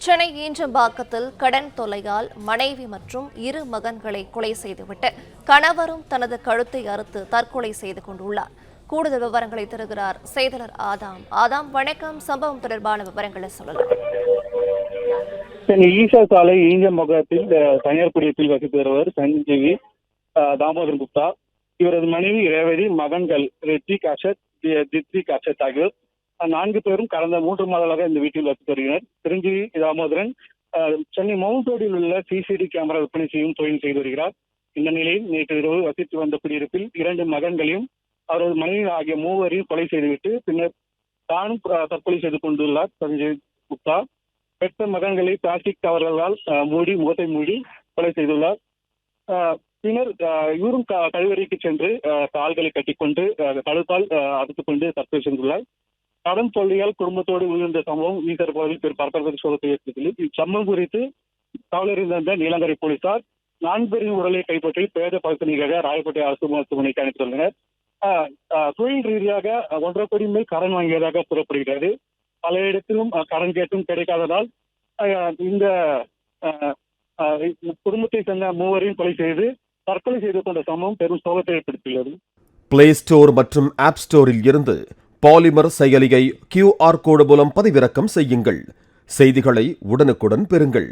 சென்னை ஈஞ்சம்பாக்கத்தில் கடன் தொல்லையால் மனைவி மற்றும் இரு மகன்களை கொலை செய்துவிட்டு கணவரும் தனது கழுத்தை அறுத்து தற்கொலை செய்து கொண்டுள்ளார். கூடுதல் விவரங்களை தருகிறார் செய்தியாளர் ஆதாம். ஆதாம், வணக்கம். சம்பவம் தொடர்பான விவரங்களை சொல்லலாம். சென்னை ஈஷா சாலை ஈஞ்சம்பாக்கத்தில் தனியார் குடியிருப்பில் வசித்து வருவர் சஞ்சீவி தாமோதரன் குப்தா. இவரது மனைவி ரேவதி, மகன்கள் ரித்விக் அஷத், தித்விக் அஷத் ஆகியோர் 4 பேரும் கடந்த 3 மாதங்களாக இந்த வீட்டில் வசித்து வருகின்றனர். சிரஞ்சீவி தாமோதரன் சென்னை மவுண்ட் ரோடில் உள்ள சிசிடி கேமரா விற்பனை செய்யும் தொழில் செய்து வருகிறார். இந்த நிலையில் நேற்று இரவு வசித்து வந்த குடியிருப்பில் 2 மகன்களையும் அவரது மனைவி ஆகிய 3வரையும் கொலை செய்துவிட்டு பின்னர் தானும் தற்கொலை செய்து கொண்டுள்ளார் சஞ்சீவி குப்தா. பெற்ற மகன்களை பிளாஸ்டிக் கவர்களால் முகத்தை மூடி கொலை செய்துள்ளார். பின்னர் இவரும் கழிவறைக்கு சென்று கால்களை கட்டிக்கொண்டு கழுத்தால் அறுத்துக் கொண்டு தற்கொலை செய்துள்ளார். கடன் தொல்லையால் குடும்பத்தோடு விழுந்த சம்பவம் ஈசர் பகுதியில் பெரும் பரபரப்பு சோகத்தை ஏற்படுத்தியது. இச்சம்பவம் குறித்து கவலறிந்த நீலங்கரை போலீசார் 4 பேரின் உடலை கைப்பற்றி பிரேத பரிசோதனைக்காக ராயப்பேட்டை அரசு மருத்துவமனைக்கு அனுப்பியுள்ளனர். தொழில் ரீதியாக 1.5 கோடி மேல் கடன் வாங்கியதாக கூறப்படுகிறது. பல இடத்திலும் கடன் கேட்டும் கிடைக்காததால் இந்த குடும்பத்தை சேர்ந்த 3வரையும் கொலை செய்து தற்கொலை செய்து கொண்ட சம்பவம் பெரும் சோகத்தை ஏற்படுத்தியுள்ளது. பிளே ஸ்டோர் மற்றும் ஆப் ஸ்டோரில் இருந்து பாலிமர் செயலியை QR கோடு மூலம் பதிவிறக்கம் செய்யுங்கள். செய்திகளை உடனுக்குடன் பெறுங்கள்.